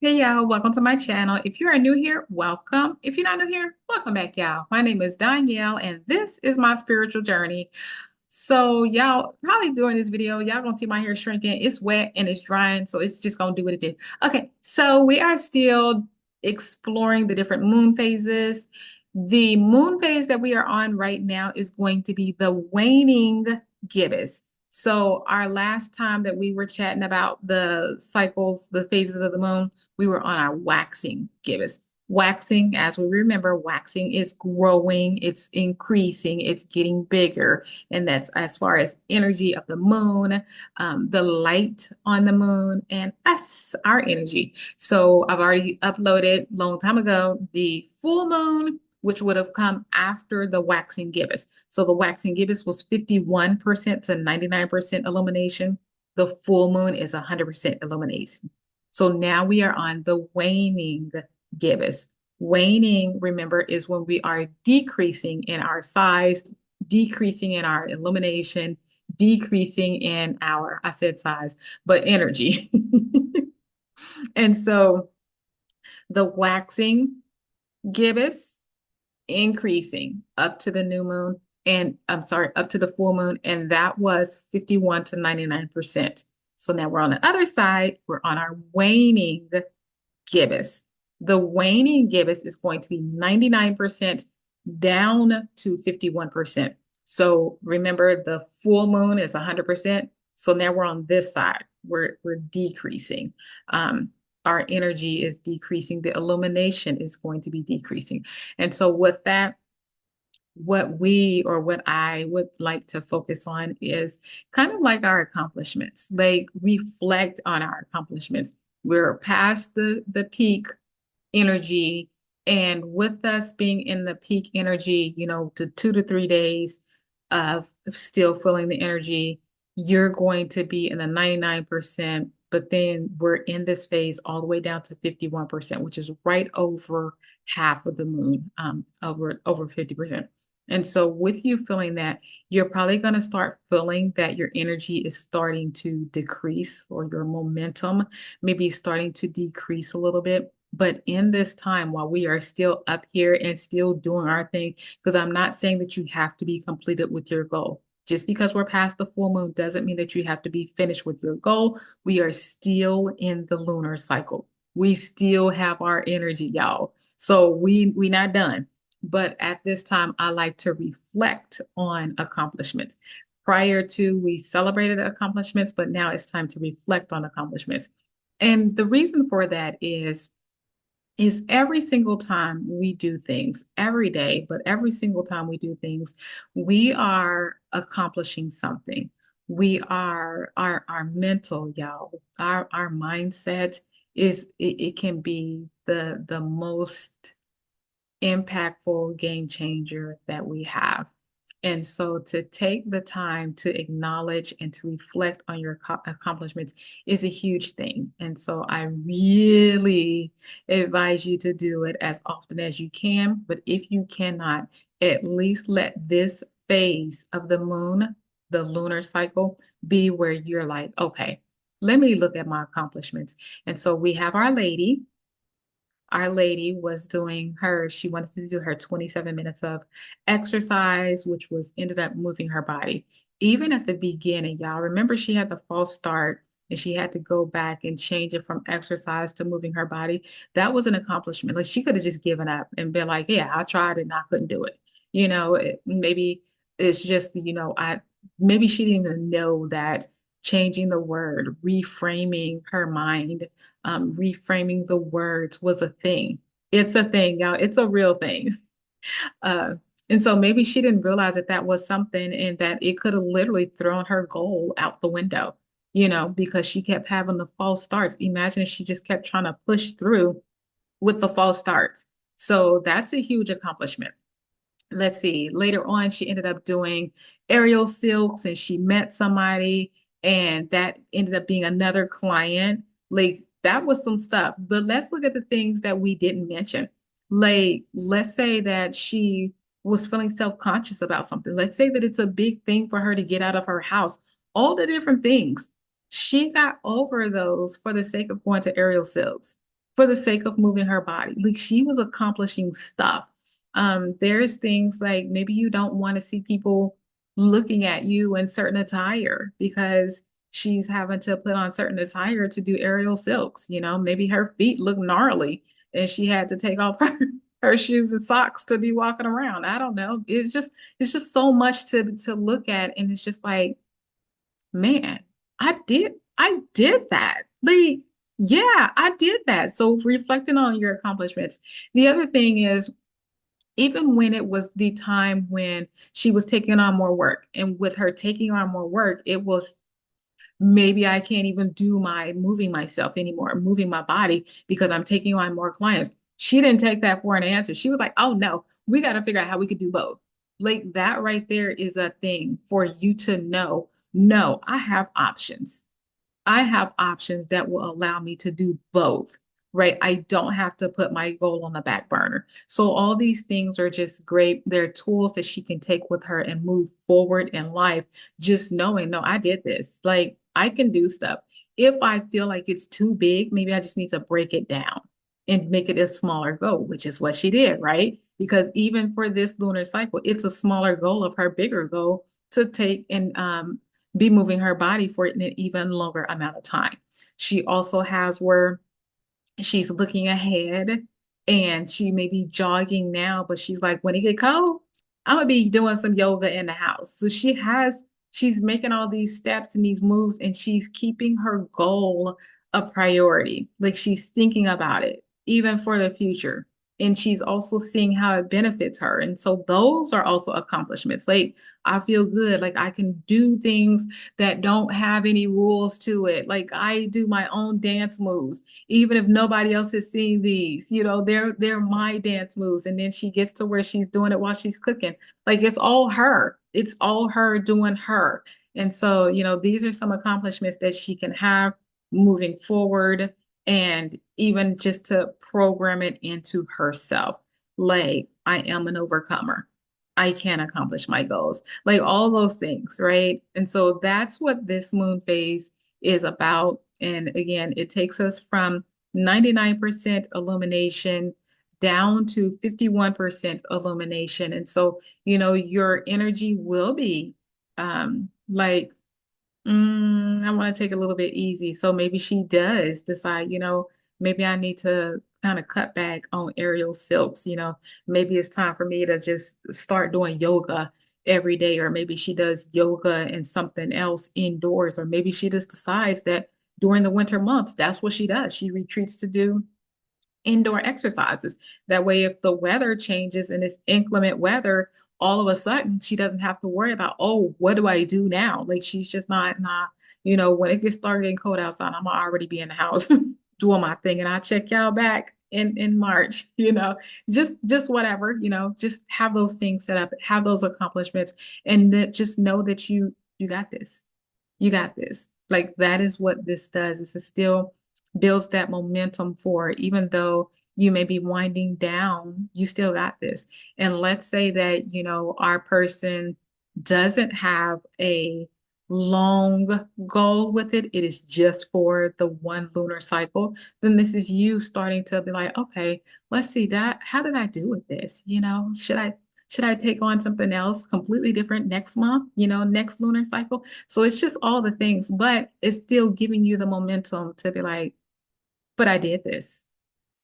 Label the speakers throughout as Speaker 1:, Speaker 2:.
Speaker 1: Hey y'all, welcome to my channel. If you are new here, welcome. If you're not new here, welcome back, y'all. My name is Danielle, and this is my spiritual journey. So, y'all, probably during this video, y'all gonna see my hair shrinking. It's wet and it's drying, so it's just gonna do what it did. Okay, so we are still exploring the different moon phases. The moon phase that we are on right now is going to be the waning gibbous. So, our last time that we were chatting about the cycles, the phases of the moon, we were on our waxing gibbous. Waxing, as we remember, waxing is growing, it's increasing, it's getting bigger. And that's as far as energy of the moon, the light on the moon, and us, our energy. So I've already uploaded long time ago the full moon, which would have come after the waxing gibbous. So the waxing gibbous was 51% to 99% illumination. The full moon is 100% illumination. So now we are on the waning gibbous. Waning, remember, is when we are decreasing in our size, decreasing in our illumination, decreasing in our, I said size, but energy. And so the waxing gibbous increasing up to the new moon, and I'm sorry, up to the full moon, and that was 51 to 99%. So now we're on the other side, we're on our waning gibbous. The waning gibbous is going to be 99% down to 51%. So remember, the full moon is 100%. So now we're on this side. We're decreasing. Our energy is decreasing. The illumination is going to be decreasing. And so with that, what we or what I would like to focus on is kind of like our accomplishments, like reflect on our accomplishments. We're past the peak energy, and with us being in the peak energy, to 2 to 3 days of still feeling the energy, you're going to be in the 99%, but then we're in this phase all the way down to 51%, which is right over half of the moon, over 50%. And so with you feeling that, you're probably going to start feeling that your energy is starting to decrease, or your momentum maybe starting to decrease a little bit. But in this time, while we are still up here and still doing our thing, because I'm not saying that you have to be completed with your goal. Just because we're past the full moon doesn't mean that you have to be finished with your goal. We are still in the lunar cycle. We still have our energy, y'all. So we not done. But at this time, I like to reflect on accomplishments. Prior to, we celebrated accomplishments, but now it's time to reflect on accomplishments. And the reason for that is every single time we do things, every day, but every single time we do things, we are accomplishing something. We are our mental, y'all, our mindset it can be the most impactful game changer that we have. And so to take the time to acknowledge and to reflect on your accomplishments is a huge thing. And so I really advise you to do it as often as you can. But if you cannot, at least let this phase of the moon, the lunar cycle, be where you're like, okay, let me look at my accomplishments. And so we have our lady was doing she wanted to do her 27 minutes of exercise, which was ended up moving her body. Even at the beginning, y'all remember she had the false start and she had to go back and change it from exercise to moving her body. That was an accomplishment. Like, she could have just given up and been like, yeah, I tried it and I couldn't do it. Maybe it's just, maybe she didn't even know that changing the word, reframing her mind, reframing the words was a thing. It's a thing, y'all. It's a real thing. Uh, and so maybe she didn't realize that that was something, and that it could have literally thrown her goal out the window, because she kept having the false starts. Imagine if she just kept trying to push through with the false starts. So that's a huge accomplishment. Let's see, later on, she ended up doing aerial silks, and she met somebody, and that ended up being another client. Like, that was some stuff. But let's look at the things that we didn't mention. Like, let's say that she was feeling self-conscious about something. Let's say that it's a big thing for her to get out of her house. All the different things. She got over those for the sake of going to aerial silks. for the sake of moving her body. Like she was accomplishing stuff. There's things like maybe you don't want to see people looking at you in certain attire because she's having to put on certain attire to do aerial silks. Maybe her feet look gnarly and she had to take off her shoes and socks to be walking around. I don't know. It's just so much to look at, and it's just like, man, I did that. Like, yeah, I did that. So reflecting on your accomplishments. The other thing is, even when it was the time when she was taking on more work, and with her taking on more work, it was maybe I can't even do my moving myself anymore, moving my body because I'm taking on more clients. She didn't take that for an answer. She was like, oh no, we got to figure out how we could do both. Like that right there is a thing for you to know. No, I have options. I have options that will allow me to do both, right? I don't have to put my goal on the back burner. So all these things are just great. They're tools that she can take with her and move forward in life, just knowing, no, I did this. Like I can do stuff. If I feel like it's too big, maybe I just need to break it down and make it a smaller goal, which is what she did, right? Because even for this lunar cycle, it's a smaller goal of her bigger goal to take and be moving her body for an even longer amount of time. She also has where she's looking ahead and she may be jogging now, but she's like, when it get cold, I'm gonna be doing some yoga in the house. So she's making all these steps and these moves, and she's keeping her goal a priority. Like she's thinking about it, even for the future. And she's also seeing how it benefits her. And so those are also accomplishments. Like I feel good, like I can do things that don't have any rules to it. Like I do my own dance moves even if nobody else has seen these. They're my dance moves. And then she gets to where she's doing it while she's cooking. Like it's all her. It's all her doing her. And so, these are some accomplishments that she can have moving forward, and even just to program it into herself. Like, I am an overcomer. I can accomplish my goals. Like all those things, right? And so that's what this moon phase is about. And again, it takes us from 99% illumination down to 51% illumination. And so, your energy will be like, I want to take a little bit easy. So maybe she does decide, maybe I need to kind of cut back on aerial silks. Maybe it's time for me to just start doing yoga every day, or maybe she does yoga and something else indoors, or maybe she just decides that during the winter months, that's what she does. She retreats to do indoor exercises. That way, if the weather changes and it's inclement weather, all of a sudden she doesn't have to worry about, oh, what do I do now? Like she's just not, when it gets started getting cold outside, I'm already be in the house doing my thing, and I'll check y'all back in March, just whatever, just have those things set up, have those accomplishments, and that just know that you got this. You got this. Like that is what this does. Is it still builds that momentum for even though you may be winding down, you still got this. And let's say that, our person doesn't have a long goal with it. It is just for the one lunar cycle. Then this is you starting to be like, okay, let's see that. How did I do with this? Should I take on something else completely different next month, next lunar cycle? So it's just all the things, but it's still giving you the momentum to be like, but I did this.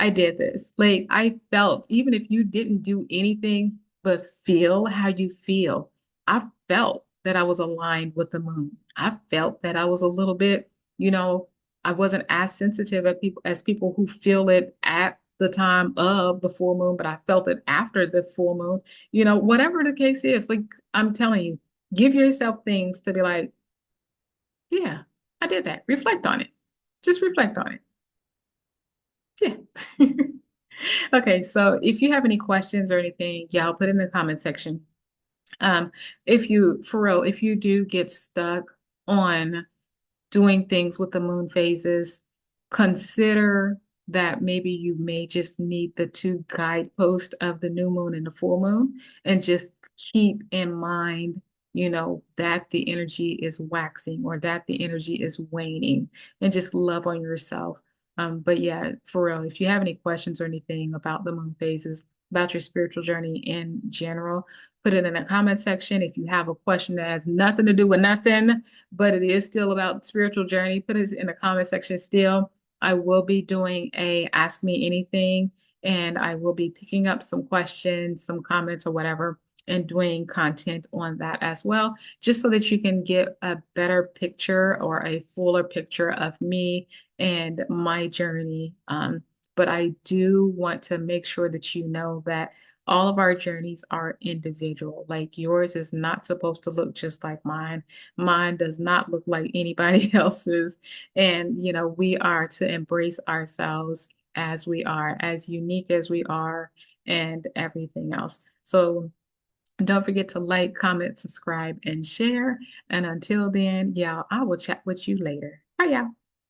Speaker 1: I did this. Like I felt, even if you didn't do anything but feel how you feel, I felt that I was aligned with the moon. I felt that I was a little bit, I wasn't as sensitive as people who feel it at the time of the full moon, but I felt it after the full moon. Whatever the case is, like I'm telling you, give yourself things to be like, yeah, I did that. Reflect on it. Just reflect on it. Yeah. Okay, so if you have any questions or anything, y'all put it in the comment section. For real, if you do get stuck on doing things with the moon phases, consider that maybe you may just need the two guideposts of the new moon and the full moon, and just keep in mind, that the energy is waxing or that the energy is waning, and just love on yourself. But yeah, for real, if you have any questions or anything about the moon phases, about your spiritual journey in general, put it in the comment section. If you have a question that has nothing to do with nothing, but it is still about spiritual journey, put it in the comment section still. I will be doing a Ask Me Anything, and I will be picking up some questions, some comments, or whatever, and doing content on that as well, just so that you can get a better picture or a fuller picture of me and my journey. But I do want to make sure that you know that all of our journeys are individual. Like yours is not supposed to look just like mine. Mine does not look like anybody else's. And, we are to embrace ourselves as we are, as unique as we are, and everything else. So don't forget to like, comment, subscribe, and share. And until then, y'all, I will chat with you later. Bye, y'all.